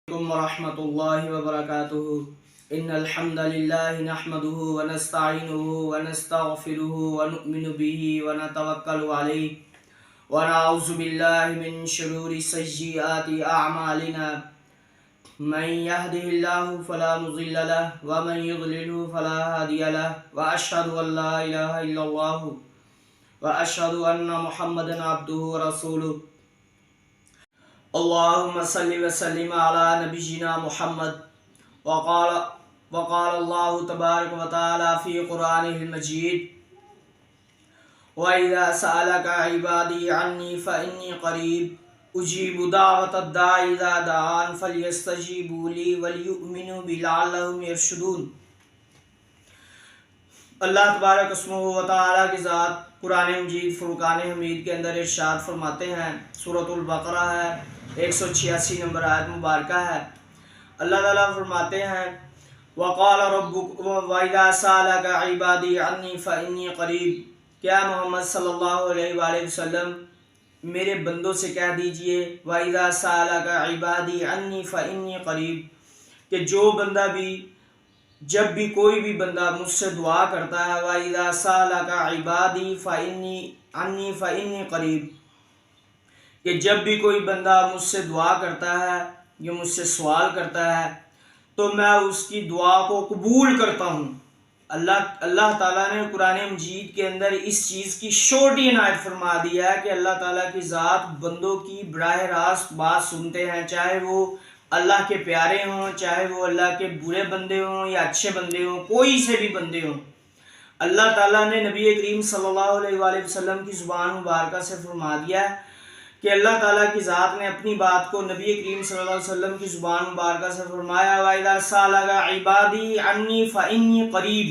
عليكم ورحمة الله وبركاته. إن الحمد لله نحمده ونستعينه ونستغفره ونؤمن به ونتوكل عليه ونعوذ بالله من شرور سيئات أعمالنا. من يهده الله فلا مضل له ومن يضلله فلا هادي له وأشهد أن لا إله إلا الله وأشهد أن محمدا عبده ورسوله. اللهم صل وسلم على نبينا محمد. وقال الله تبارك وتعالى في قرآنه المجيد: وإذا سألك عبادي عني فإني قريب أجيب دعوة الداعي إذا دعان فليستجيبوا لي وليؤمنوا بي لعلهم يرشدون. اللہ تبارک اسمہ و تعالیٰ کی ذات قرآن مجید فرقان حمید کے اندر ارشاد فرماتے ہیں. سورۃ البقرہ ہے، 186 نمبر آیت مبارکہ ہے. اللہ تعالیٰ فرماتے ہیں: وقال ربک وَإِذَا سَأَلَكَ عِبَادِي عَنِّي فَإِنِّي قَرِيب. کیا محمد صلی اللہ علیہ وآلہ وسلم میرے بندوں سے کہہ دیجئے وَإِذَا سَأَلَكَ عِبَادِي عَنِّي فَإِنِّي قَرِيب، کہ جو بندہ بھی جب بھی کوئی بھی بندہ مجھ سے دعا کرتا ہے وَإِذَا سَأَلَكَ عِبَادِي عَنِّي فَإِنِّي قَرِيب، کہ جب بھی کوئی بندہ مجھ سے دعا کرتا ہے یا مجھ سے سوال کرتا ہے تو میں اس کی دعا کو قبول کرتا ہوں. اللہ تعالیٰ نے قرآن مجید کے اندر اس چیز کی شورٹی عنایت فرما دیا ہے کہ اللہ تعالیٰ کی ذات بندوں کی براہ راست بات سنتے ہیں، چاہے وہ اللہ کے پیارے ہوں، چاہے وہ اللہ کے برے بندے ہوں یا اچھے بندے ہوں، کوئی سے بھی بندے ہوں. اللہ تعالیٰ نے نبی کریم صلی اللہ علیہ وآلہ وسلم کی زبان مبارکہ سے فرما دیا ہے کہ اللہ تعالیٰ کی ذات نے اپنی بات کو نبی کریم صلی اللہ علیہ وسلم کی زبان مبارکہ سے فرمایا وَإِذَا سَأَلَكَ عِبَادِي عَنِّي فَإِنِّي قَرِيب،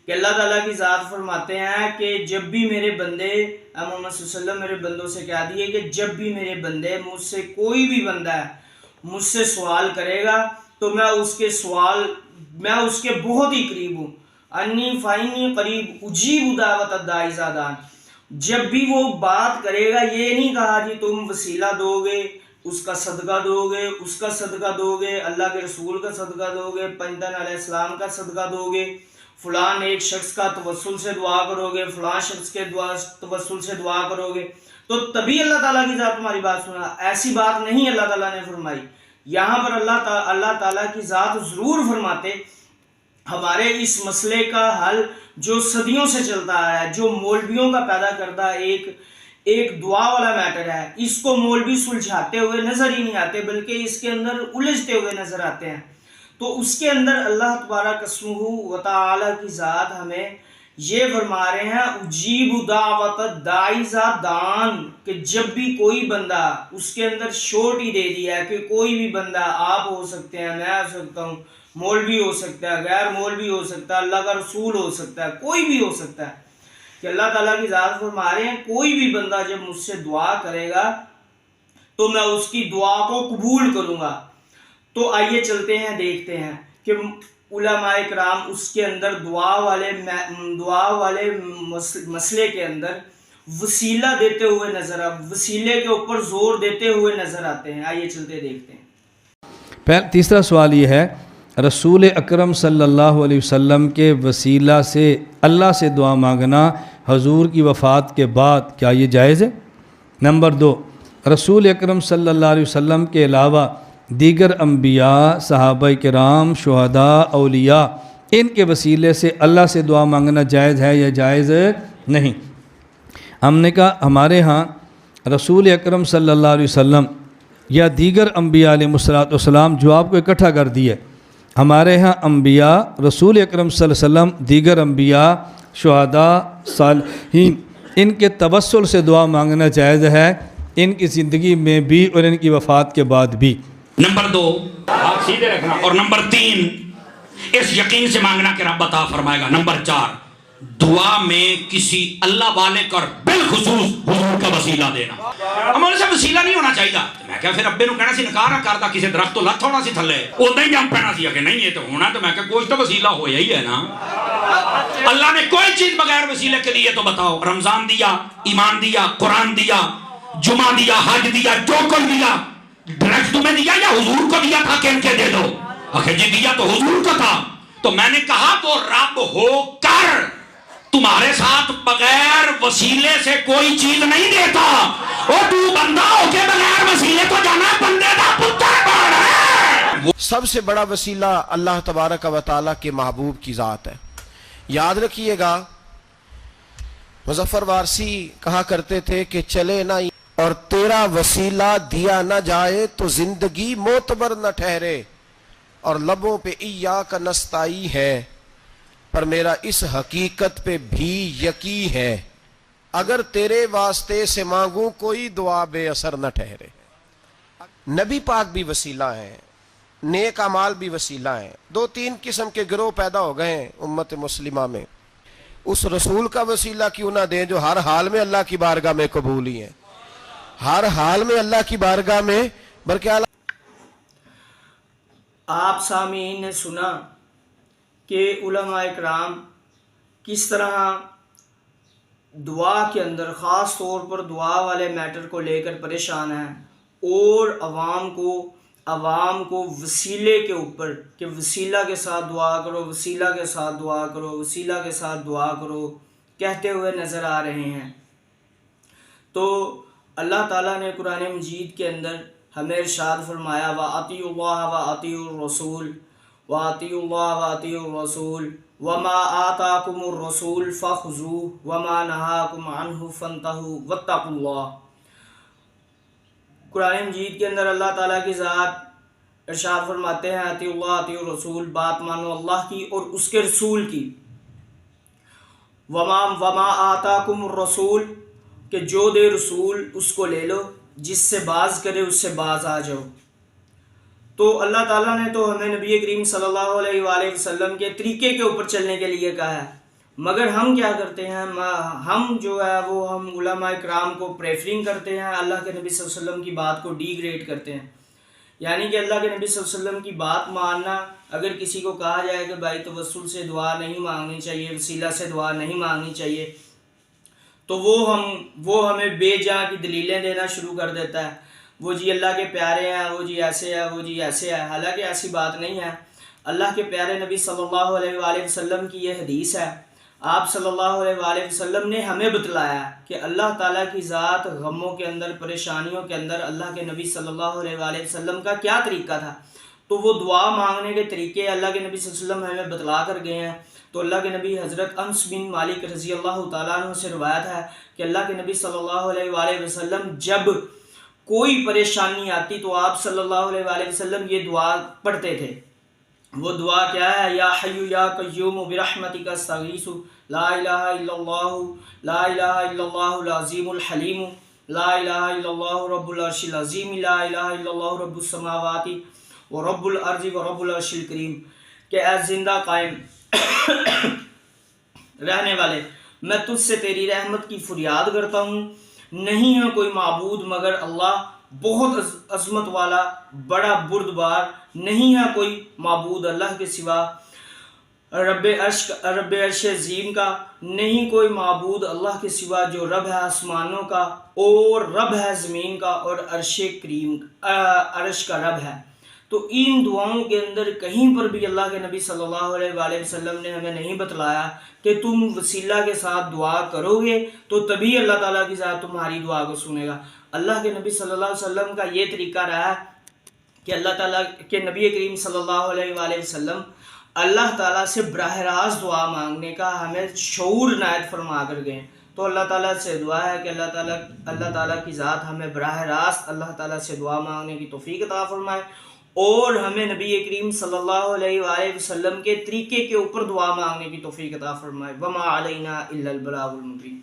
کہ اللہ تعالیٰ کی ذات فرماتے ہیں کہ جب بھی میرے بندے محمد صلی اللہ علیہ وسلم میرے بندوں سے کہہ دیے کہ جب بھی میرے بندے مجھ سے کوئی بھی بندہ ہے مجھ سے سوال کرے گا تو میں اس کے بہت ہی قریب ہوں. انی فإنی قریب اجیب دعوت الداعی اذا دعان. جب بھی وہ بات کرے گا یہ نہیں کہا جی تم وسیلہ دو گے، اس کا صدقہ دو گے، اس کا صدقہ دو گے، اللہ کے رسول کا صدقہ دو گے، پنجتن علیہ السلام کا صدقہ دو گے، فلان ایک شخص کا توسل سے دعا کرو گے، فلان شخص کے توسل سے دعا کرو گے تو تبھی اللہ تعالیٰ کی ذات تمہاری بات سنا. ایسی بات نہیں اللہ تعالیٰ نے فرمائی. یہاں پر اللہ تعالیٰ کی ذات ضرور فرماتے ہمارے اس مسئلے کا حل جو صدیوں سے چلتا ہے، جو مولویوں کا پیدا کردہ ایک دعا والا میٹر ہے، اس کو مولوی سلجھاتے ہوئے نظر ہی نہیں آتے بلکہ اس کے اندر الجھتے ہوئے نظر آتے ہیں. تو اس کے اندر اللہ تبارک اسمہ و تعالیٰ کی ذات ہمیں یہ فرما رہے ہیں اجیب دعوت الداعی اذا دعان، کہ جب بھی کوئی بندہ، اس کے اندر شورٹی دے دیا ہے کہ کوئی بھی بندہ، آپ ہو سکتے ہیں، میں ہو سکتا ہوں، مولوی ہو سکتا ہے، غیر مولوی ہو سکتا ہے، اللہ کا رسول ہو سکتا ہے، کوئی بھی ہو سکتا ہے، کہ اللہ تعالیٰ کی ذات فرما رہے ہیں کوئی بھی بندہ جب مجھ سے دعا کرے گا تو میں اس کی دعا کو قبول کروں گا. تو آئیے چلتے ہیں، دیکھتے ہیں کہ علماء کرام اس کے اندر دعا والے مسئلے کے اندر وسیلہ دیتے ہوئے وسیلے کے اوپر زور دیتے ہوئے نظر آتے ہیں. آئیے چلتے دیکھتے ہیں. تیسرا سوال یہ ہے، رسول اکرم صلی اللہ علیہ وسلم کے وسیلہ سے اللہ سے دعا مانگنا حضور کی وفات کے بعد کیا یہ جائز ہے؟ نمبر 2، رسول اکرم صلی اللہ علیہ وسلم کے علاوہ دیگر انبیاء، صحابہ کرام، شہداء، اولیاء، ان کے وسیلے سے اللہ سے دعا مانگنا جائز ہے یا جائز نہیں؟ ہم نے کہا ہمارے ہاں رسول اکرم صلی اللہ علیہ وسلم یا دیگر انبیاء علیہ السلام جو آپ کو اکٹھا کر دیے، ہمارے ہاں انبیاء، رسول اکرم صلی اللہ علیہ وسلم، دیگر انبیاء، شہداء، صالحین، ان کے توسل سے دعا مانگنا جائز ہے، ان کی زندگی میں بھی اور ان کی وفات کے بعد بھی. نمبر 2 آپ سیدھے رکھنا، اور نمبر 3 اس یقین سے مانگنا کہ رب عطا فرمائے گا. نمبر 4 دعا میں کسی اللہ والے کا بالخصوص حضور کا وسیلہ دینا. ہمارے سے وسیلہ نہیں ہونا چاہیے. میں کہا پھر ربے نو کہنا سی نکاح نہ کرتا، کسی درخت تو لت ہونا سی تھلے، اودا ہی جم پینا سی کہ نہیں یہ تو ہونا. تو میں کہا کوئی تو وسیلہ ہویا ہی ہے نا. اللہ نے کوئی چیز بغیر وسیلے کے لیے تو بتاؤ. رمضان دیا، ایمان دیا، قرآن دیا، جمعہ دیا، حج دیا، جو کچھ دیا، ڈائریکٹ تمہیں دیا یا حضور کو دیا تھا کہ ان کے دے دو؟ آخر جی دیا تو حضور کو تھا. تو میں نے کہا تو رب ہو کر تمہارے ساتھ بغیر وسیلے سے کوئی چیز نہیں دیتا. اور تو بندہ ہو کے بغیر وسیلے تو جانا بندے دا پتر بڑھ ہے. سب سے بڑا وسیلہ اللہ تبارک و تعالیٰ کے محبوب کی ذات ہے. یاد رکھیے گا مظفر وارسی کہا کرتے تھے کہ چلے نہ اور تیرا وسیلہ دیا نہ جائے تو زندگی معتبر نہ ٹھہرے. اور لبوں پہ ایاک نستعین ہے پر میرا اس حقیقت پہ بھی یقین ہے اگر تیرے واسطے سے مانگوں کوئی دعا بے اثر نہ ٹھہرے. نبی پاک بھی وسیلہ ہیں, نیک اعمال بھی وسیلہ ہیں. 2-3 قسم کے گروہ پیدا ہو گئے ہیں امت مسلمہ میں. اس رسول کا وسیلہ کیوں نہ دیں جو ہر حال میں اللہ کی بارگاہ میں قبولی ہیں, ہر حال میں اللہ کی بارگاہ میں برکہ. آپ سامعین نے سنا کہ علماء اکرام کس طرح دعا کے اندر خاص طور پر دعا والے میٹر کو لے کر پریشان ہیں اور عوام کو وسیلے کے اوپر کہ وسیلہ کے ساتھ دعا کرو, وسیلہ کے ساتھ دعا کرو, وسیلہ کے ساتھ دعا کرو کہتے ہوئے نظر آ رہے ہیں. تو اللہ تعالیٰ نے قرآن مجید کے اندر ہمیں ارشاد فرمایا وَأَطِيعُوا اللَّهَ وَأَطِيعُوا الرَّسُولَ وَأَطِيعُوا اللَّهَ وَأَطِيعُوا الرَّسُولَ وَمَا آتَاكُمُ الرَّسُولُ فَخُذُوهُ وَمَا نَهَاكُمْ عَنْهُ فَانْتَهُوا وَاتَّقُوا اللَّهَ. قرآن مجید کے اندر اللہ تعالیٰ کی ذات ارشاد فرماتے ہیں اطیعوا اللہ اطیعوا الرسول, بات مانو اللہ کی اور اس کے رسول کی. وما آتاکم الرسول کہ جو دے رسول اس کو لے لو, جس سے باز کرے اس سے باز آ جاؤ. تو اللہ تعالیٰ نے تو ہمیں نبی کریم صلی اللہ علیہ وآلہ وسلم کے طریقے کے اوپر چلنے کے لیے کہا ہے, مگر ہم کیا کرتے ہیں, ہم جو ہے وہ ہم علماء اکرام کو پریفرنگ کرتے ہیں, اللہ کے نبی صلی اللہ علیہ وسلم کی بات کو ڈی گریڈ کرتے ہیں. یعنی کہ اللہ کے نبی صلی اللہ علیہ وسلم کی بات ماننا, اگر کسی کو کہا جائے کہ بھائی توسل سے دعا نہیں مانگنی چاہیے, وسیلہ سے دعا نہیں مانگنی چاہیے, تو وہ ہمیں بے جان کی دلیلیں دینا شروع کر دیتا ہے. وہ جی اللہ کے پیارے ہیں, وہ جی ایسے ہے, وہ جی ایسے ہے. حالانکہ ایسی بات نہیں ہے. اللہ کے پیارے نبی صلی اللہ علیہ وآلہ وسلم کی یہ حدیث ہے, آپ صلی اللہ علیہ وآلہ وسلم نے ہمیں بتلایا کہ اللہ تعالیٰ کی ذات غموں کے اندر, پریشانیوں کے اندر اللہ کے نبی صلی اللہ علیہ وآلہ وسلم کا کیا طریقہ تھا. تو وہ دعا مانگنے کے طریقے اللہ کے نبی صلی اللہ علیہ وسلم ہمیں بتلا کر گئے ہیں. تو اللہ کے نبی حضرت انس بن مالک رضی اللہ تعالیٰ عنہ سے روایت ہے کہ اللہ کے نبی صلی اللہ علیہ وآلہ وسلم جب کوئی پریشانی آتی تو آپ صلی اللہ علیہ وآلہ وسلم یہ دعا پڑھتے تھے. وہ دعا کیا ہے, یا حی یا قیوم برحمتک استغیث لا الہ الا اللہ لا الہ الا اللہ العظیم الحلیم لا الہ الا اللہ رب العرش العظیم لا الہ الا اللہ رب السماوات و رب الارض و رب العرش الکریم. کہ اے زندہ قائم رہنے والے, میں تجھ سے تیری رحمت کی فریاد کرتا ہوں, نہیں ہے کوئی معبود مگر اللہ, بہت عظمت والا, بڑا بردبار, نہیں ہے کوئی معبود اللہ کے سوا. رب عرش عظیم کا, نہیں کوئی معبود اللہ کے سوا جو رب ہے آسمانوں کا اور رب ہے زمین کا اور عرش کریم عرش کا رب ہے. تو ان دعاؤں کے اندر کہیں پر بھی اللہ کے نبی صلی اللہ علیہ وآلہ وسلم نے ہمیں نہیں بتلایا کہ تم وسیلہ کے ساتھ دعا کرو گے تو تبھی اللہ تعالیٰ کی ذات تمہاری دعا کو سنے گا. اللہ کے نبی صلی اللہ علیہ وسلم کا یہ طریقہ رہا کہ اللہ تعالیٰ کے نبی کریم صلی اللہ علیہ وآلہ وسلم اللہ تعالیٰ سے براہ راست دعا مانگنے کا ہمیں شعور عنایت فرما کر گئے. تو اللہ تعالیٰ سے دعا ہے کہ اللہ تعالیٰ کی ذات ہمیں براہ راست اللہ تعالیٰ سے دعا مانگنے کی توفیق عطا فرمائے اور ہمیں نبی کریم صلی اللہ علیہ وآلہ وسلم کے طریقے کے اوپر دعا مانگنے کی توفیق عطا فرمائے. وما علینا الا البلاغ المبین.